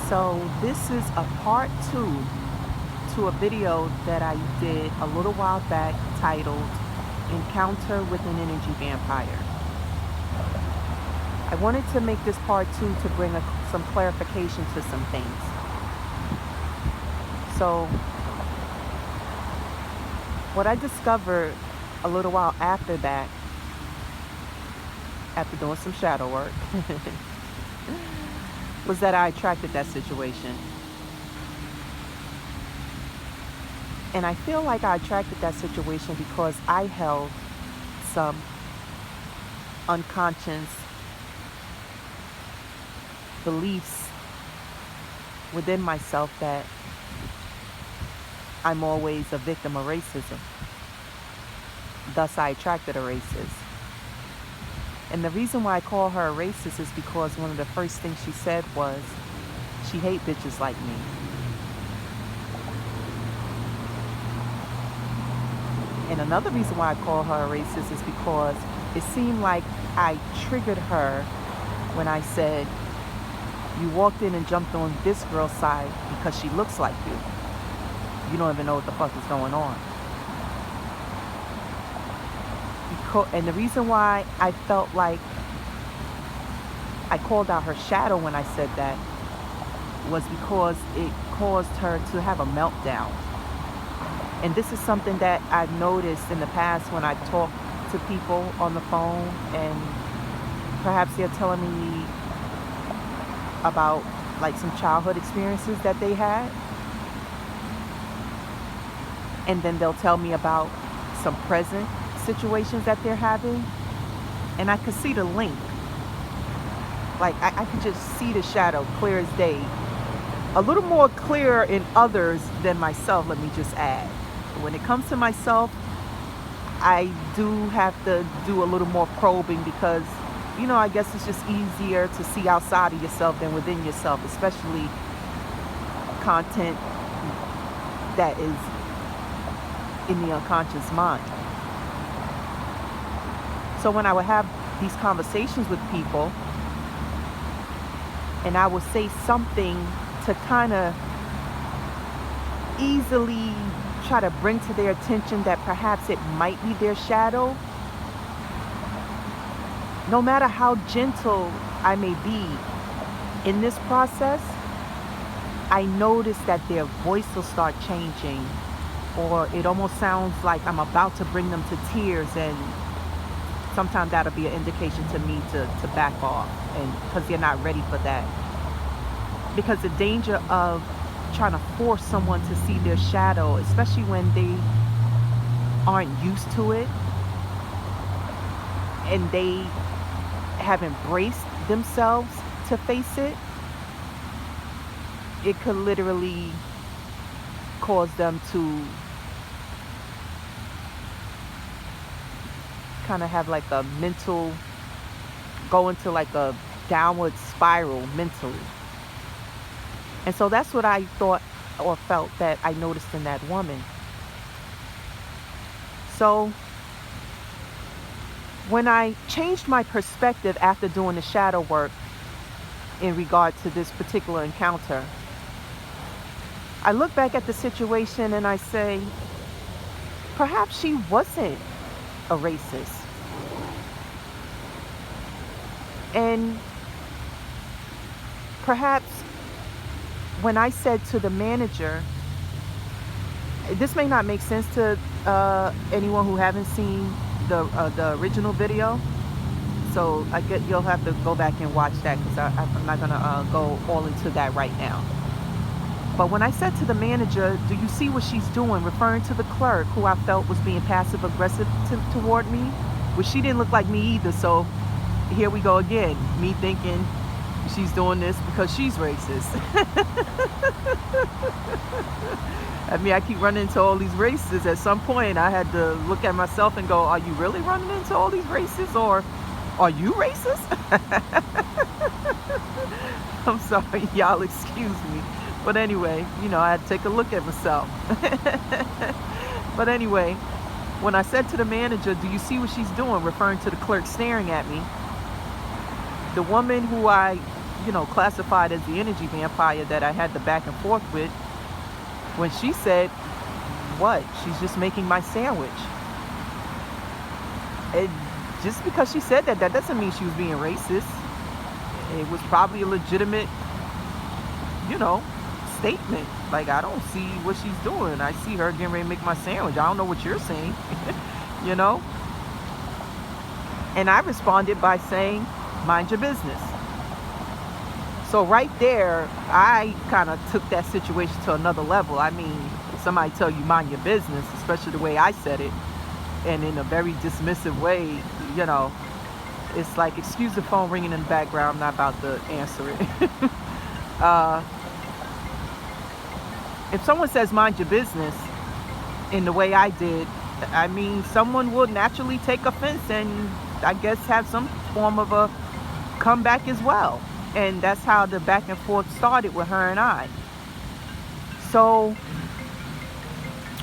So this is a part two to a video that I did a little while back titled Encounter with an Energy Vampire. I wanted to make this part two to bring some clarification to some things. So what I discovered a little while after that, after doing some shadow work, was that I attracted that situation. And I feel like I attracted that situation because I held some unconscious beliefs within myself that I'm always a victim of racism. Thus, I attracted a racist. And the reason why I call her a racist is because one of the first things she said was, she hate bitches like me. And another reason why I call her a racist is because it seemed like I triggered her when I said, you walked in and jumped on this girl's side because she looks like you. You don't even know what the fuck is going on. And the reason why I felt like I called out her shadow when I said that was because it caused her to have a meltdown. And this is something that I've noticed in the past when I talk to people on the phone and perhaps they're telling me about like some childhood experiences that they had. And then they'll tell me about some present situations that they're having. And I could see the link. Like I could just see the shadow clear as day. A little more clear in others than myself, let me just add. When it comes to myself, I do have to do a little more probing because, you know, I guess it's just easier to see outside of yourself than within yourself, especially content that is in the unconscious mind. So when I would have these conversations with people and I would say something to kind of easily try to bring to their attention that perhaps it might be their shadow, no matter how gentle I may be in this process, I notice that their voice will start changing, or it almost sounds like I'm about to bring them to tears, and sometimes that'll be an indication to me to back off, and because they're not ready for that. Because the danger of trying to force someone to see their shadow, especially when they aren't used to it and they have embraced themselves to face it, it could literally cause them to kind of have like a mental, go into like a downward spiral mentally. And so that's what I thought or felt that I noticed in that woman. So when I changed my perspective after doing the shadow work in regard to this particular encounter, I look back at the situation and I say, perhaps she wasn't a racist. And perhaps when I said to the manager, this may not make sense to anyone who haven't seen the original video, so I get you'll have to go back and watch that because I'm not gonna go all into that right now. But when I said to the manager, do you see what she's doing, referring to the clerk who I felt was being passive aggressive toward me, which she didn't look like me either, so here we go again, me thinking she's doing this because she's racist. I mean, I keep running into all these racists. At some point, I had to look at myself and go, are you really running into all these racists, or are you racist? I'm sorry, y'all excuse me. But anyway, you know, I had to take a look at myself. But anyway, when I said to the manager, do you see what she's doing, referring to the clerk staring at me, the woman who I classified as the energy vampire that I had the back and forth with, when she said, what? She's just making my sandwich. And just because she said that, that doesn't mean she was being racist. It was probably a legitimate, you know, statement. Like, I don't see what she's doing. I see her getting ready to make my sandwich. I don't know what you're saying, you know? And I responded by saying, mind your business. So right there, I kind of took that situation to another level. I mean, somebody tell you mind your business, especially the way I said it, and in a very dismissive way, it's like, excuse the phone ringing in the background, I'm not about to answer it. If someone says mind your business in the way I did, I mean, someone will naturally take offense and I guess have some form of a comeback as well. And that's how the back and forth started with her and I. So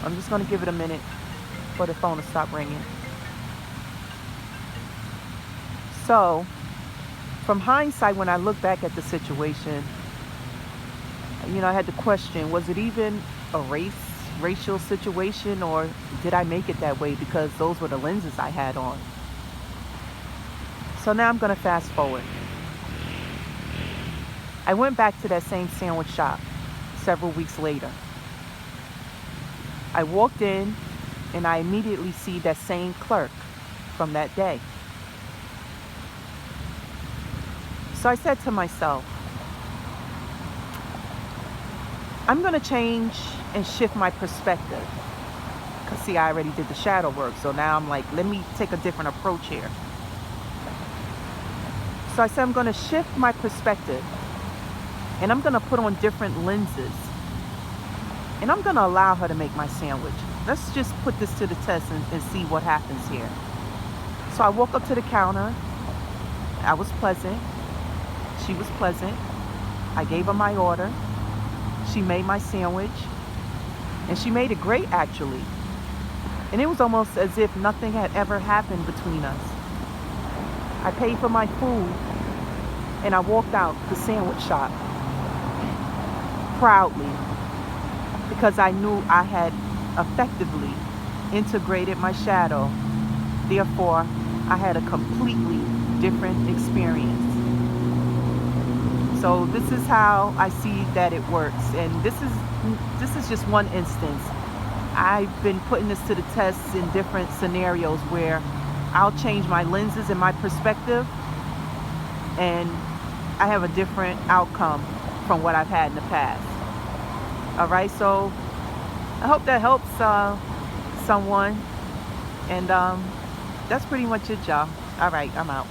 I'm just going to give it a minute for the phone to stop ringing. So from hindsight, when I look back at the situation, I had to question, was it even a racial situation, or did I make it that way because those were the lenses I had on? So now I'm going to fast forward. I went back to that same sandwich shop several weeks later. I walked in and I immediately see that same clerk from that day. So I said to myself, I'm going to change and shift my perspective. Because see, I already did the shadow work. So now I'm like, let me take a different approach here. So I said, I'm going to shift my perspective. And I'm going to put on different lenses. And I'm going to allow her to make my sandwich. Let's just put this to the test and see what happens here. So I walk up to the counter. I was pleasant. She was pleasant. I gave her my order. She made my sandwich. And she made it great, actually. And it was almost as if nothing had ever happened between us. I paid for my food. And I walked out the sandwich shop proudly, because I knew I had effectively integrated my shadow. Therefore, I had a completely different experience. So this is how I see that it works. And this is just one instance. I've been putting this to the test in different scenarios where I'll change my lenses and my perspective, and I have a different outcome from what I've had in the past. All right, so I hope that helps someone. And that's pretty much it, y'all. All right, I'm out.